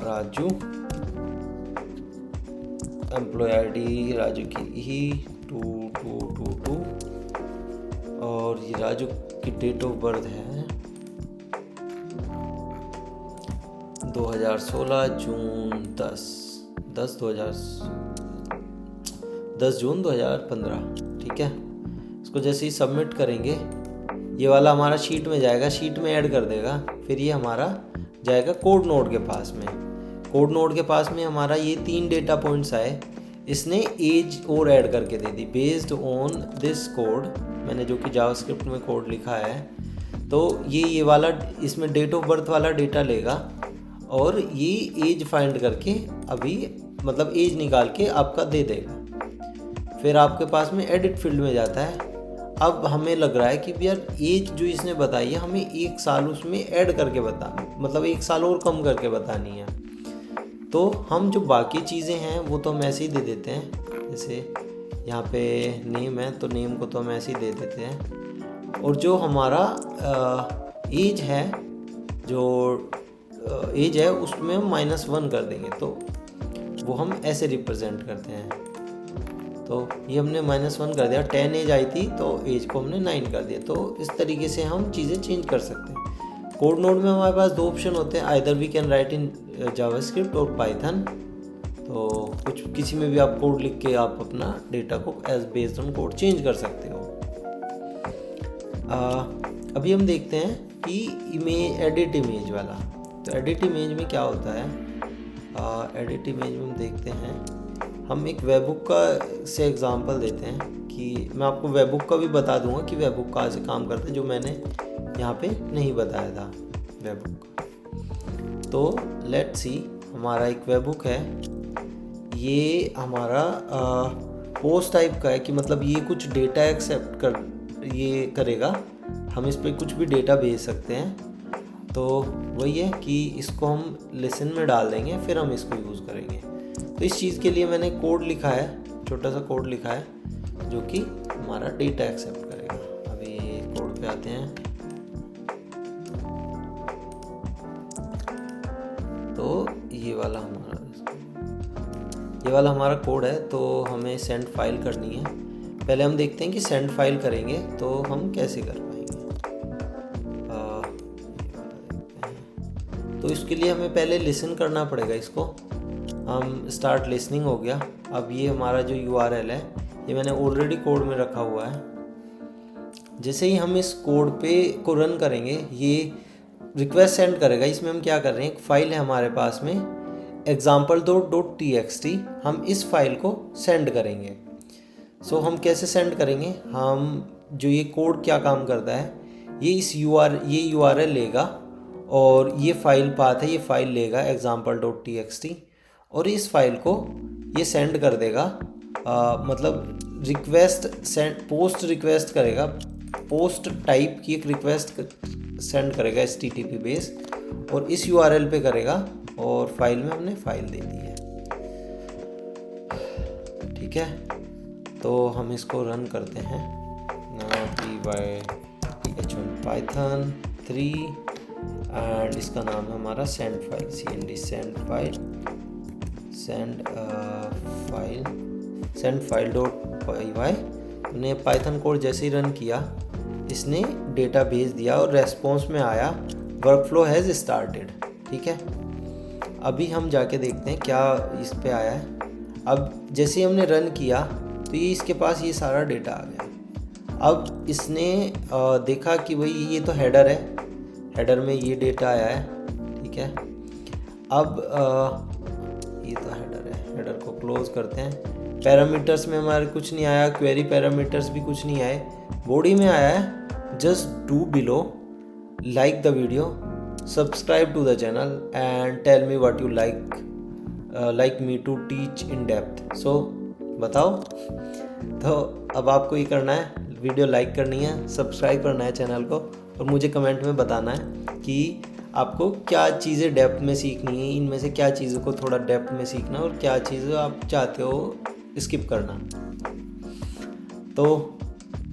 Raju, employ ID Raju की ही 2222, और ये राजू की डेट ऑफ बर्थ है 2016 जून 10 जून 2015। ठीक है, इसको जैसे ही सबमिट करेंगे, ये वाला हमारा शीट में जाएगा, शीट में ऐड कर देगा। फिर ये हमारा जाएगा कोड नोड के पास में। कोड नोड के पास में हमारा ये 3 डेटा पॉइंट्स आए, इसने एज और ऐड करके दे दी। बेस्ड ऑन दिस कोड, मैंने जो कि जावास्क्रिप्ट में कोड लिखा है, तो ये वाला इसमें डेट ऑफ बर्थ वाला डेटा लेगा और ये एज फाइंड करके अभी मतलब एज निकाल के आपका दे देगा। फिर आपके पास में एडिट फील्ड में जाता है। अब हमें लग रहा है कि यार एज जो इसने बताई है हमें 1 साल उसमें ऐड करके मतलब 1 साल और कम करके बतानी है। तो हम जो बाकी चीज़ें हैं वो तो हम ऐसे ही दे देते हैं, जैसे यहाँ पे नेम है तो नेम को तो हम ऐसे ही दे देते हैं। और जो हमारा एज है, जो एज है उसमें हम -1 कर देंगे, तो वो हम ऐसे रिप्रेजेंट करते हैं। तो ये हमने -1 कर दिया, 10 एज आई थी तो एज को हमने 9 कर दिया। तो इस तरीके से हम चीज़ें चेंज कर सकते हैं। कोड नोड में हमारे पास 2 ऑप्शन होते हैं, either we can write in JavaScript और पाइथन। तो कुछ किसी में भी आप कोड लिख के आप अपना डेटा को as based on code change कर सकते हो। अभी हम देखते हैं कि एडिट इमेज वाला। तो एडिट इमेज में क्या होता है, एडिट इमेज में हम देखते हैं, हम एक वेबबुक का से एग्जांपल देते हैं कि मैं आपको वेबबुक का भी बता दूंगा कि वेबबुक कहाँ से काम करता है, जो मैंने यहाँ पे नहीं बताया था वेबबुक का। तो लेट्स सी, हमारा एक वेबबुक है, ये हमारा पोस्ट टाइप का है कि मतलब ये कुछ डेटा एक्सेप्ट ये करेगा, हम इस पर कुछ भी डेटा भेज सकते हैं। तो वही है कि इसको हम लिसन में डाल देंगे, फिर हम इसको यूज़ करेंगे। तो इस चीज़ के लिए मैंने कोड लिखा है, छोटा सा कोड लिखा है जो कि हमारा डेटा एक्सेप्ट करेगा। अभी कोड पे आते हैं। तो ये वाला हमारा कोड है। तो हमें सेंड फाइल करनी है। पहले हम देखते हैं कि सेंड फाइल करेंगे तो हम कैसे कर पाएंगे। तो इसके लिए हमें पहले लिसन करना पड़ेगा इसको। हम स्टार्ट लिसनिंग हो गया। अब ये हमारा जो URL है ये मैंने ऑलरेडी कोड में रखा हुआ है। जैसे ही हम इस कोड को रन करेंगे ये रिक्वेस्ट सेंड करेगा। इसमें हम क्या कर रहे हैं, एक फाइल है हमारे पास में example.txt, हम इस फाइल को सेंड करेंगे। सो हम कैसे सेंड करेंगे, हम जो ये कोड क्या काम करता है, ये ये URL लेगा और ये फाइल पाथ है, ये फाइल लेगा example.txt और इस फाइल को ये सेंड कर देगा। मतलब पोस्ट रिक्वेस्ट करेगा, पोस्ट टाइप की एक रिक्वेस्ट सेंड करेगा HTTP बेस और इस URL पे करेगा और फाइल में हमने फाइल दे दी है। ठीक है, तो हम इसको रन करते हैं। python 3 एंड इसका नाम है हमारा send file, send file .py। हमने पाइथन कोड जैसे ही रन किया इसने डेटा भेज दिया और रेस्पॉन्स में आया वर्कफ्लो हैज़ स्टार्टेड। ठीक है, अभी हम जाके देखते हैं क्या इस पे आया है। अब जैसे ही हमने रन किया तो ये इसके पास ये सारा डेटा आ गया। अब इसने देखा कि भाई ये तो हेडर है, हेडर में ये डेटा आया है। ठीक है, अब ये तो हेडर है, हेडर को क्लोज करते हैं। पैरामीटर्स में हमारे कुछ नहीं आया, क्वेरी पैरामीटर्स भी कुछ नहीं आए। बॉडी में आया है just do below, like the video, subscribe to the channel and tell me what you like me to teach in depth. So बताओ। तो अब आपको ये करना है, वीडियो लाइक करनी है, सब्सक्राइब करना है चैनल को और मुझे कमेंट में बताना है कि आपको क्या चीज़ें डेप्थ में सीखनी है, इनमें से क्या चीज़ों को थोड़ा डेप्थ में सीखना और क्या चीज़ें आप चाहते हो स्किप करना। तो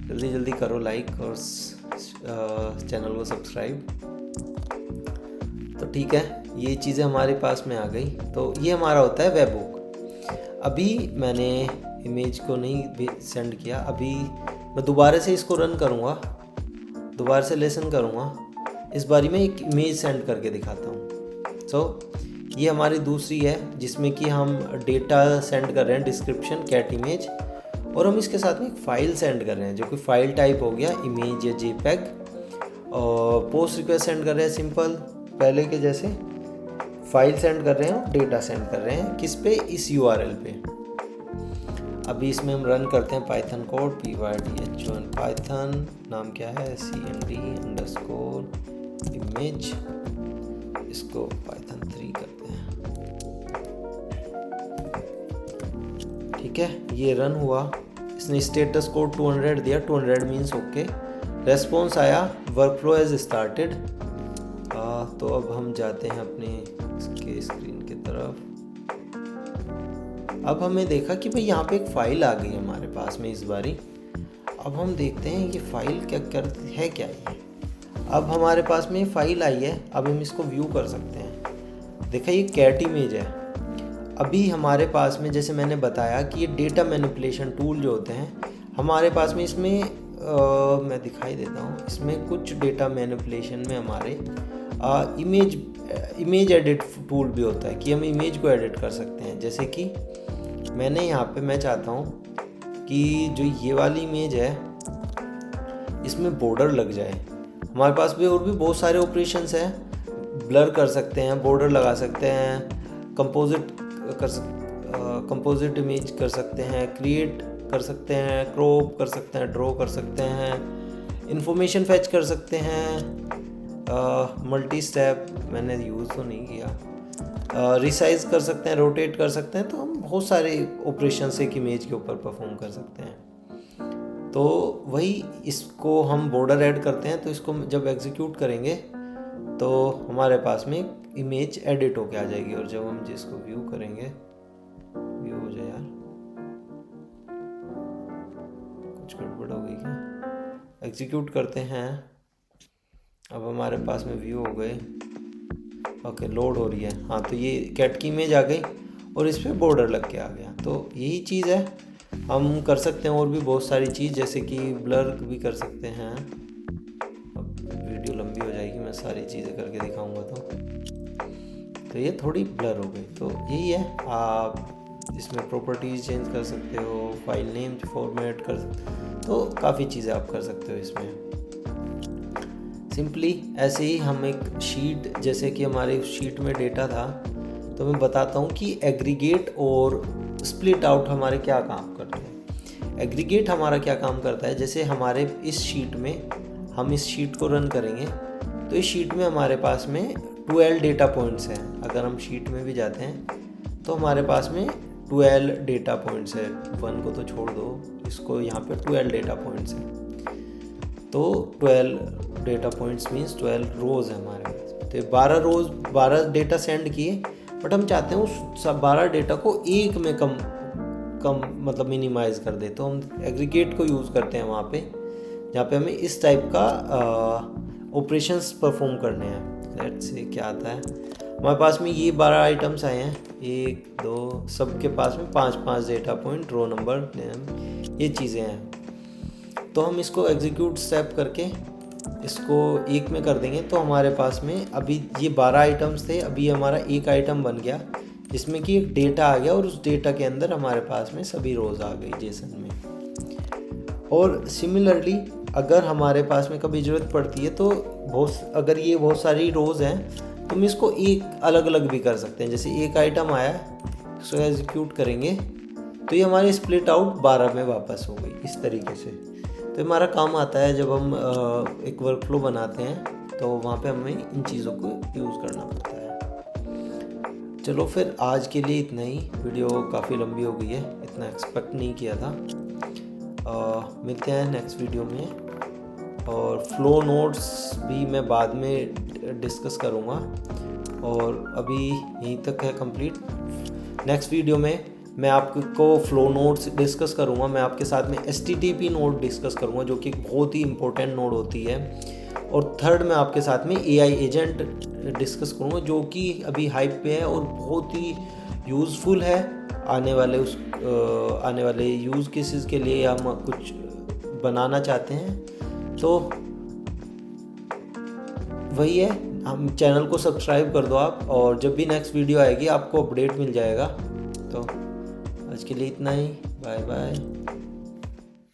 जल्दी जल्दी करो लाइक और चैनल को सब्सक्राइब। तो ठीक है, ये चीज़ें हमारे पास में आ गई। तो ये हमारा होता है वेबबुक। अभी मैंने इमेज को नहीं सेंड किया, अभी मैं दोबारा से इसको रन करूँगा, दोबारा से लेसन करूँगा। इस बारी में एक इमेज सेंड करके दिखाता हूँ। सो ये हमारी दूसरी है जिसमें कि हम डेटा सेंड कर रहे हैं, डिस्क्रिप्शन कैट इमेज, और हम इसके साथ में एक फ़ाइल सेंड कर रहे हैं जो कि फ़ाइल टाइप हो गया इमेज या JPEG। और पोस्ट रिक्वेस्ट सेंड कर रहे हैं सिंपल पहले के जैसे, फाइल सेंड कर रहे हैं और डेटा सेंड कर रहे हैं किस पे, इस URL पे। अभी इसमें हम रन करते हैं पाइथन कोड pydh1 पाइथन, नाम क्या है cmd_image, इसको पाइथन 3 करते हैं। ठीक है, ये रन हुआ इसने स्टेटस कोड 200 दिया, 200 मीन्स ओके। रेस्पॉन्स आया वर्क फ्लो हैज़ स्टार्टेड। तो अब हम जाते हैं अपने इसके स्क्रीन की तरफ। अब हमें देखा कि भाई यहाँ पे एक फ़ाइल आ गई हमारे पास में इस बारी। अब हम देखते हैं ये फ़ाइल क्या करती है, क्या ये। अब हमारे पास में फ़ाइल आई है, अब हम इसको व्यू कर सकते हैं। देखा ये कैट इमेज है। अभी हमारे पास में जैसे मैंने बताया कि ये डेटा मैनिपुलेशन टूल जो होते हैं हमारे पास में, इसमें मैं दिखाई देता हूँ, इसमें कुछ डेटा मैनिपुलेशन में हमारे इमेज एडिट टूल भी होता है कि हम इमेज को एडिट कर सकते हैं। जैसे कि मैंने यहाँ पे मैं चाहता हूँ कि जो ये वाली इमेज है इसमें बॉर्डर लग जाए। हमारे पास भी और भी बहुत सारे ऑपरेशंस हैं, ब्लर कर सकते हैं, बॉर्डर लगा सकते हैं, कंपोजिट इमेज कर सकते हैं, क्रिएट कर सकते हैं, क्रॉप कर सकते हैं, ड्रॉ कर सकते हैं, इंफॉर्मेशन फैच कर सकते हैं, मल्टी स्टेप मैंने यूज़ तो नहीं किया, रिसाइज कर सकते हैं, रोटेट कर सकते हैं। तो हम बहुत सारे ऑपरेशंस एक इमेज के ऊपर परफॉर्म कर सकते हैं। तो वही इसको हम बॉर्डर ऐड करते हैं, तो इसको जब एग्जीक्यूट करेंगे तो हमारे पास में इमेज एडिट होके आ जाएगी। और जब हम जिसको व्यू करेंगे, व्यू हो जाए यार, कुछ गड़बड़ हो गई क्या। एग्जीक्यूट करते हैं, अब हमारे पास में व्यू हो गए। ओके, लोड हो रही है। हाँ, तो ये कैट की इमेज आ गई और इस पर बॉर्डर लग के आ गया। तो यही चीज़ है, हम कर सकते हैं और भी बहुत सारी चीज़, जैसे कि ब्लर भी कर सकते हैं। अब वीडियो लंबी हो जाएगी, मैं सारी चीज़ें करके दिखाऊंगा। तो ये थोड़ी ब्लर हो गई। तो यही है, आप इसमें प्रॉपर्टीज़ चेंज कर सकते हो, फाइल नेम फॉर्मेट कर सकते हो, तो काफ़ी चीज़ें आप कर सकते हो इसमें। सिंपली ऐसे ही हम एक शीट, जैसे कि हमारे शीट में डेटा था, तो मैं बताता हूँ कि एग्रीगेट और स्प्लिट आउट हमारे क्या काम करते हैं। एग्रीगेट हमारा क्या काम करता है, जैसे हमारे इस शीट में, हम इस शीट को रन करेंगे तो इस शीट में हमारे पास में 12 डेटा पॉइंट्स हैं। अगर हम शीट में भी जाते हैं तो हमारे पास में 12 डेटा पॉइंट्स है। 1 को तो छोड़ दो, इसको यहाँ पे 12 डेटा पॉइंट्स हैं। तो 12 डेटा पॉइंट्स मीन्स 12 रोज़ है हमारे पास। तो 12 डेटा सेंड किए, बट हम चाहते हैं उस 12 डेटा को एक में कम मतलब मिनिमाइज़ कर दे। तो हम एग्रीगेट को यूज़ करते हैं वहाँ पे, जहाँ पे हमें इस टाइप का ऑपरेशंस परफॉर्म करने हैं। लेट्स से क्या आता है, हमारे पास में ये 12 आइटम्स आए हैं, 1 2, सबके पास में 5-5 data point, row number, name, ये चीज़ें हैं। तो हम इसको एग्जीक्यूट स्टेप करके इसको एक में कर देंगे। तो हमारे पास में अभी ये 12 आइटम्स थे, अभी हमारा एक आइटम बन गया जिसमें कि एक डेटा आ गया, और उस डेटा के अंदर हमारे पास में सभी रोज़ आ गई जेसन में। और सिमिलरली अगर हमारे पास में कभी ज़रूरत पड़ती है तो अगर ये बहुत सारी रोज़ हैं तो हम इसको एक अलग अलग भी कर सकते हैं। जैसे एक आइटम आया, इसको एग्जीक्यूट करेंगे तो ये हमारी स्प्लिट आउट 12 में वापस हो गई, इस तरीके से। तो हमारा काम आता है जब हम एक वर्कफ्लो बनाते हैं, तो वहाँ पे हमें इन चीज़ों को यूज़ करना पड़ता है। चलो फिर आज के लिए इतना ही, वीडियो काफ़ी लंबी हो गई है, इतना एक्सपेक्ट नहीं किया था। मिलते हैं नेक्स्ट वीडियो में, और फ्लो नोट्स भी मैं बाद में डिस्कस करूँगा, और अभी यहीं तक है कंप्लीट। नेक्स्ट वीडियो में मैं आपको फ्लो नोड्स डिस्कस करूँगा, मैं आपके साथ में HTTP नोड डिस्कस करूँगा, जो कि बहुत ही इंपॉर्टेंट नोड होती है। और थर्ड में आपके साथ में AI एजेंट डिस्कस करूँगा, जो कि अभी हाइप पे है और बहुत ही यूज़फुल है आने वाले यूज़ केसेस के लिए। हम कुछ बनाना चाहते हैं तो वही है, हम चैनल को सब्सक्राइब कर दो आप, और जब भी नेक्स्ट वीडियो आएगी आपको अपडेट मिल जाएगा। तो आज के लिए इतना ही, बाय बाय।